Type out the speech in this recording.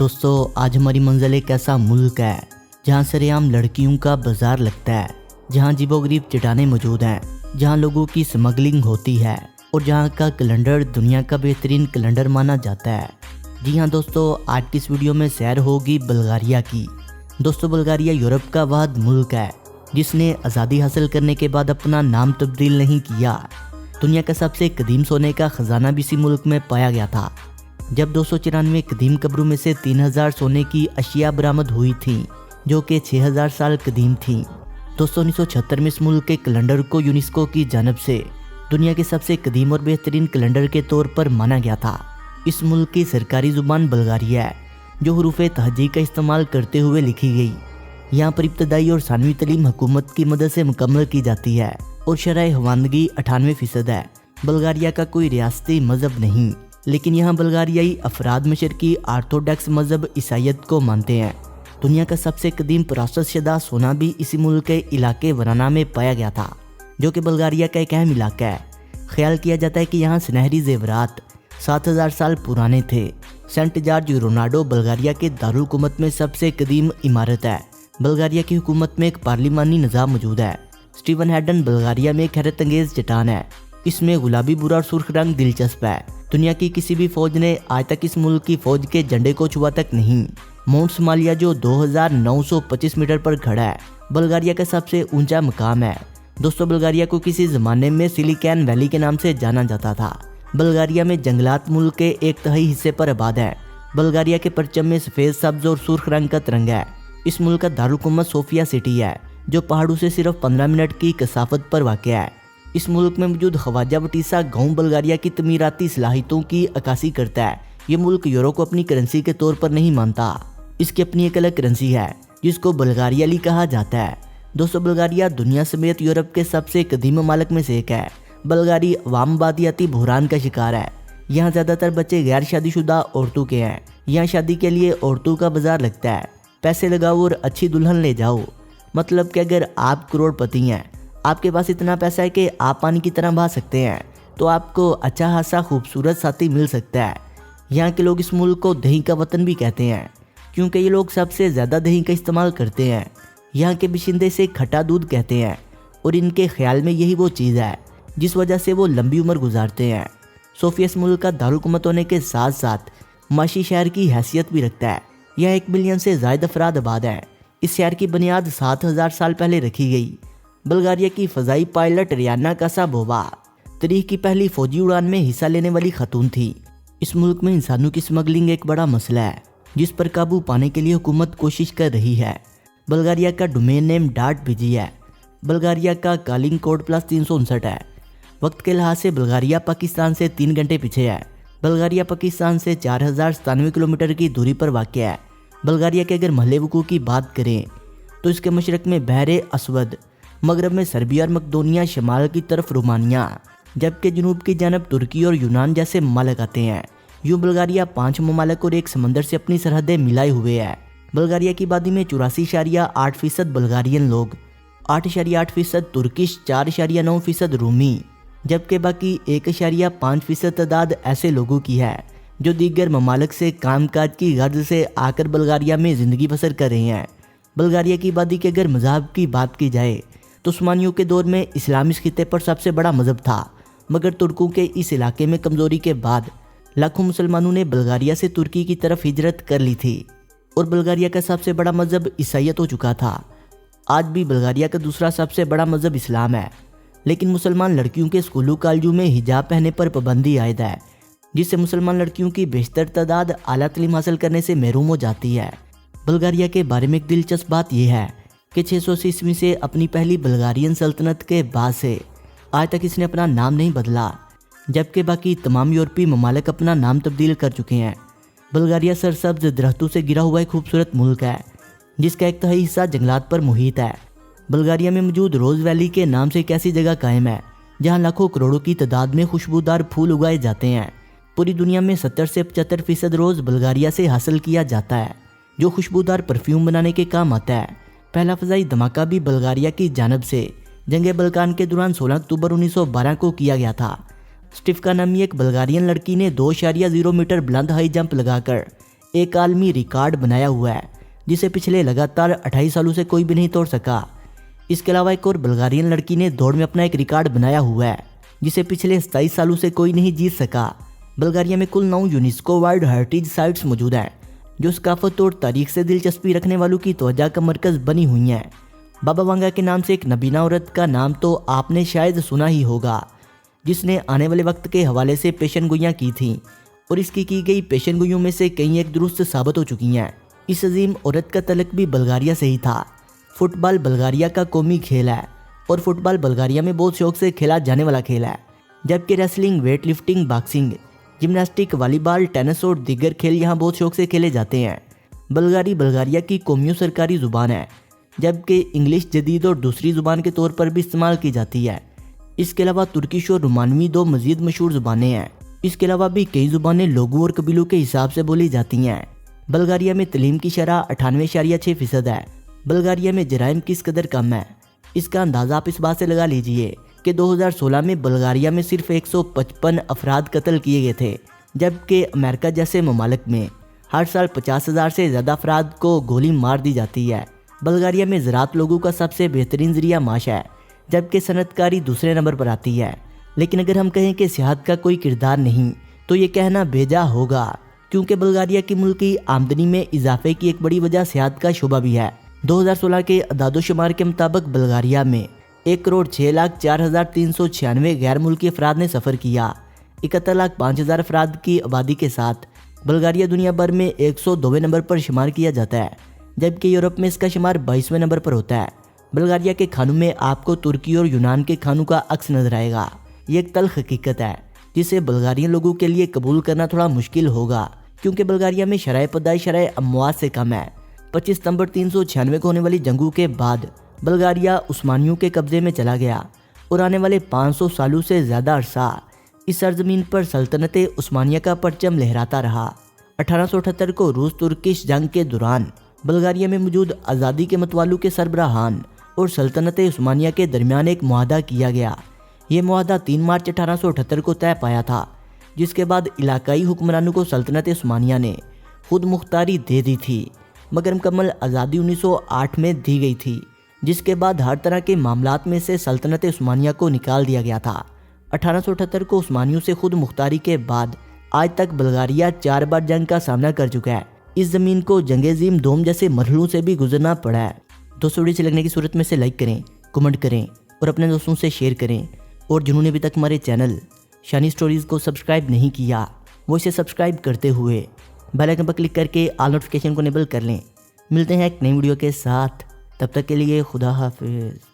दोस्तों आज हमारी मंजिल एक ऐसा मुल्क है जहाँ सरेआम लड़कियों का बाजार लगता है, जहाँ अजीबोगरीब चट्टानें मौजूद हैं, जहाँ लोगों की स्मगलिंग होती है और जहाँ का कैलेंडर दुनिया का बेहतरीन कैलेंडर माना जाता है। जी हाँ दोस्तों, आज की इस वीडियो में सैर होगी बल्गारिया की। दोस्तों बल्गारिया यूरोप का वाहिद मुल्क है जिसने आज़ादी हासिल करने के बाद अपना नाम तब्दील नहीं किया। दुनिया का सबसे कदीम सोने का खजाना भी इसी मुल्क में पाया गया था, जब 294 कदीम कब्रों में से 3000 सोने की अशिया बरामद हुई थीं, जो कि 6000 साल कदीम थीं। दोस्तों 1976 में इस मुल्क के कैलेंडर को यूनेस्को की जानब से दुनिया के सबसे कदीम और बेहतरीन कैलेंडर के तौर पर माना गया था। इस मुल्क की सरकारी ज़ुबान बल्गारिया है, जो हरूफ तहजी का इस्तेमाल करते हुए लिखी गई। यहाँ पर इब्तदाई और सानवी तलीम हुकूमत की मदद से मुकम्मल की जाती है और शरह हवानगी 98% है। बल्गारिया का कोई रियासती मज़हब नहीं, लेकिन यहाँ बल्गारियाई अफराद मशरकी आर्थोडॉक्स मज़हब ईसाईयत को मानते हैं। दुनिया का सबसे कदीम परासत शुदा सोना भी इसी मुल्क के इलाके वराना में पाया गया था, जो कि बल्गारिया का एक अहम इलाका है। ख्याल किया जाता है कि यहाँ सुनहरी जेवरात 7000 साल पुराने थे। सेंट जॉर्ज रोनाल्डो बल्गारिया के दारुल हुकूमत में सबसे कदीम इमारत है। बल्गारिया की हुकूमत में एक पार्लिमानी निज़ाम मौजूद है। स्टीवन हैडन बल्गारिया में एक हैरत अंगेज चट्टान है। इसमें गुलाबी भूरा और सुर्ख रंग दिलचस्प है। दुनिया की किसी भी फौज ने आज तक इस मुल्क की फौज के झंडे को छुआ तक नहीं। माउंट सोमालिया जो 2925 मीटर पर खड़ा है, बल्गारिया का सबसे ऊंचा मकाम है। दोस्तों बल्गारिया को किसी ज़माने में सिलिकॉन वैली के नाम से जाना जाता था। बल्गारिया में जंगलात मुल्क के 1/3 हिस्से पर आबाद है। बल्गारिया के परचम में सफ़ेद, सब्ज और सुर्ख रंग का तिरंगा है। इस मुल्क का दारुलहुकूमत सोफिया सिटी है, जो पहाड़ों से सिर्फ 15 मिनट की कसाफत पर वाक़या है। इस मुल्क में मौजूद ख्वाजा बटीसा गांव बल्गारिया की तमीराती सलाहियतों की अक्कासी करता है। ये मुल्क यूरो को अपनी करेंसी के तौर पर नहीं मानता। इसकी अपनी एक अलग करेंसी है जिसको बल्गारियाली कहा जाता है। दोस्तों बल्गारिया दुनिया समेत यूरोप के सबसे कदीम ममालिक में से एक है। बल्गारी अवाम बादियाती बहरान का शिकार है। यहाँ ज़्यादातर बच्चे गैर शादीशुदा औरतों के हैं। यहाँ शादी के लिए औरतों का बाजार लगता है। पैसे लगाओ और अच्छी दुल्हन ले जाओ। मतलब कि अगर आप करोड़पति हैं, आपके पास इतना पैसा है कि आप पानी की तरह बहा सकते हैं, तो आपको अच्छा खासा खूबसूरत साथी मिल सकता है। यहाँ के लोग इस मुल्क को दही का वतन भी कहते हैं, क्योंकि ये लोग सबसे ज़्यादा दही का इस्तेमाल करते हैं। यहाँ के बाशिंदे से खट्टा दूध कहते हैं और इनके ख्याल में यही वो चीज़ है जिस वजह से वो लंबी उम्र गुजारते हैं। सोफिया इस मुल्क का दारुलहुकूमत होने के साथ साथ माशी शहर की हैसियत भी रखता है। यह 1 मिलियन से ज़ायद अफराद आबाद है। इस शहर की बुनियाद 7000 साल पहले रखी गई। बल्गारिया की फ़ज़ाई पायलट रियाना कासाबोवा तारीख की पहली फ़ौजी उड़ान में हिस्सा लेने वाली खातून थी। इस मुल्क में इंसानों की स्मगलिंग एक बड़ा मसला है, जिस पर काबू पाने के लिए हुकूमत कोशिश कर रही है। बल्गारिया का डोमेन नेम .bg है। बल्गारिया का कॉलिंग कोड +359 है। वक्त के लिहाज से बल्गारिया पाकिस्तान से 3 घंटे पीछे है। बल्गारिया पाकिस्तान से 4097 किलोमीटर की दूरी पर वाक़या है। बल्गारिया के अगर महल वकूअ की बात करें तो इसके मशरक़ में बहरे असवद, मगरब में सर्बिया और मकदोनिया, शमाल की तरफ रोमानिया, जबकि जनूब की जानब तुर्की और यूनान जैसे ममालिक आते हैं। यूँ बल्गारिया 5 ममालिक और एक समंदर से अपनी सरहदें मिलाए हुए है। बल्गारिया की आबादी में 84.8% बल्गारियन लोग, 8.8% तुर्किश, 4.9% रूमी, जबकि बाकी 1.5% तादाद ऐसे लोगों की है जो दीगर ममालिक से कामकाज की गर्ज से आकर बल्गारिया में ज़िंदगी बसर कर रहे हैं। बल्गारिया की आबादी के अगर मज़हब की बात की जाए तो उस्मानियों के दौर में इस्लाम इस खित्ते पर सबसे बड़ा मज़हब था, मगर तुर्कों के इस इलाके में कमज़ोरी के बाद लाखों मुसलमानों ने बल्गारिया से तुर्की की तरफ हिजरत कर ली थी और बल्गारिया का सबसे बड़ा मज़हब ईसाईयत हो चुका था। आज भी बल्गारिया का दूसरा सबसे बड़ा मज़हब इस्लाम है, लेकिन मुसलमान लड़कियों के स्कूलों कॉलेजों में हिजाब पहनने पर पाबंदी आयद है, जिससे मुसलमान लड़कियों की बेशतर तादाद आला तालीम हासिल करने से महरूम हो जाती है। बल्गारिया के बारे में एक दिलचस्प बात यह है कि 680 ईस्वी से अपनी पहली बल्गारियन सल्तनत के बाद से आज तक इसने अपना नाम नहीं बदला, जबकि बाकी तमाम यूरोपीय ममालिक अपना नाम तब्दील कर चुके हैं। बल्गारिया सरसब्ज दरख्तों से घिरा हुआ एक खूबसूरत मुल्क है, जिसका 1/3 हिस्सा जंगलात पर मुहित है। बल्गारिया में मौजूद रोज़ वैली के नाम से एक ऐसी जगह कायम है जहाँ लाखों करोड़ों की तादाद में खुशबूदार फूल उगाए जाते हैं। पूरी दुनिया में 70 से 75% रोज़ बल्गारिया से हासिल किया जाता है, जो खुशबूदार परफ्यूम बनाने के काम आता है। पहला फ़ज़ाई धमाका भी बल्गारिया की जानब से जंग बल्कान के दौरान 16 अक्टूबर 1912 को किया गया था। स्टिफका नामी एक बल्गारियन लड़की ने 2.0 मीटर बुलंद हाई जंप लगाकर एक आलमी रिकॉर्ड बनाया हुआ है जिसे पिछले लगातार 28 सालों से कोई भी नहीं तोड़ सका। इसके अलावा एक और बल्गारियन लड़की ने दौड़ में अपना एक रिकॉर्ड बनाया हुआ है जिसे पिछले 27 सालों से कोई नहीं जीत सका। बल्गारिया में कुल 9 यूनेस्को वर्ल्ड हेरिटेज साइट्स मौजूद हैं जो सकाफत और तारीख से दिलचस्पी रखने वालों की तवज्जो का मरकज़ बनी हुई हैं। बाबा वांगा के नाम से एक नबीना औरत का नाम तो आपने शायद सुना ही होगा, जिसने आने वाले वक्त के हवाले से पेशन गोइयाँ की थीं और इसकी की गई पेशन गोइयों में से कई एक दुरुस्त साबित हो चुकी हैं। इस अजीम औरत का तलक भी बल्गारिया से ही था। फुटबॉल बल्गारिया का कौमी खेल है और फुटबॉल बल्गारिया में बहुत शौक से खेला जाने वाला खेल है, जबकि wrestling, weight lifting, boxing, gymnastic, volleyball, tennis और दीगर खेल यहाँ बहुत शौक से खेले जाते हैं। बल्गारी बल्गारिया की कौमी सरकारी ज़ुबान है, जबकि इंग्लिश जदीद और दूसरी ज़ुबान के तौर पर भी इस्तेमाल की जाती है। इसके अलावा तुर्किश और रोमानवी 2 मज़ीद मशहूर ज़ुबानें हैं। इसके अलावा भी कई ज़ुबानें लोगों और कबीलों के हिसाब से बोली जाती हैं। बल्गारिया में तलीम की शरह 98.6% है। बल्गारिया में जराइम किस कदर कम है, इसका अंदाज़ा आप इस बात से लगा लीजिए कि 2016 में बल्गारिया में सिर्फ 155 अफराद कत्ल किए गए थे, जबकि अमेरिका जैसे ममालिक में हर साल 50,000 से ज़्यादा अफराद को गोली मार दी जाती है। बल्गारिया में ज़राअत लोगों का सबसे बेहतरीन ज़रिया माश है, जबकि सनतकारी दूसरे नंबर पर आती है। लेकिन अगर हम कहें कि सियाहत का कोई किरदार नहीं तो ये कहना बेजा होगा, क्योंकि बल्गारिया की मुल्की आमदनी में इजाफे की एक बड़ी वजह सियाहत का शुबा भी है। 2016 के अदादोशुमार के मुताबिक बल्गारिया में 1,06,04,396 गैर मुल्की अफराद ने सफ़र किया। 71,05,000 अफराद की आबादी के साथ बल्गारिया दुनिया भर में 102वें नंबर पर शुमार किया जाता है, जबकि यूरोप में इसका शुमार 22वें नंबर पर होता है। बल्गारिया के खानों में आपको तुर्की और यूनान के खानों का अक्स नजर आएगा। ये एक तल्ख हकीकत है जिसे बल्गारियन लोगों के लिए कबूल करना थोड़ा मुश्किल होगा, क्योंकि बल्गारिया में शरह पैदाइश शरह अमवात से कम है। 25 सितंबर 396 को होने वाली जंगों के बाद बल्गारिया उस्मानियों के कब्जे में चला गया और आने वाले 500 सालों से ज़्यादा अरसा इस सरजमीन पर सल्तनत उस्मानिया का परचम लहराता रहा। 1878 को रूस तुर्किश जंग के दौरान बल्गारिया में मौजूद आज़ादी के मतवालों के सरबराहान और सल्तनत उस्मानिया के दरमियान एक मुआहदा किया गया। ये मुआहदा 3 मार्च 1878 को तय पाया था, जिसके बाद इलाकाई हुक्मरानों को सल्तनत उस्मानिया ने खुद मुख्तारी दे दी थी, मगर मुकम्मल आज़ादी 1908 में दी गई थी, जिसके बाद हर तरह के मामलात में से सल्तनत उस्मानिया को निकाल दिया गया था। 1878 को उस्मानियों से खुद मुख्तारी के बाद आज तक बल्गारिया 4 बार जंग का सामना कर चुका है। इस ज़मीन को जंग-ए-अज़ीम दोम जैसे मरहलों से भी गुजरना पड़ा है। दोस्तों, वीडियो अच्छी लगने की सूरत में से लाइक करें, कमेंट करें और अपने दोस्तों से शेयर करें। और जिन्होंने अभी तक हमारे चैनल शानी स्टोरीज़ को सब्सक्राइब नहीं किया, वो इसे सब्सक्राइब करते हुए बेल आइकन पर क्लिक करके ऑल नोटिफिकेशन को इनेबल कर लें। मिलते हैं एक नई वीडियो के साथ, तब तक के लिए खुदा हाफिज़।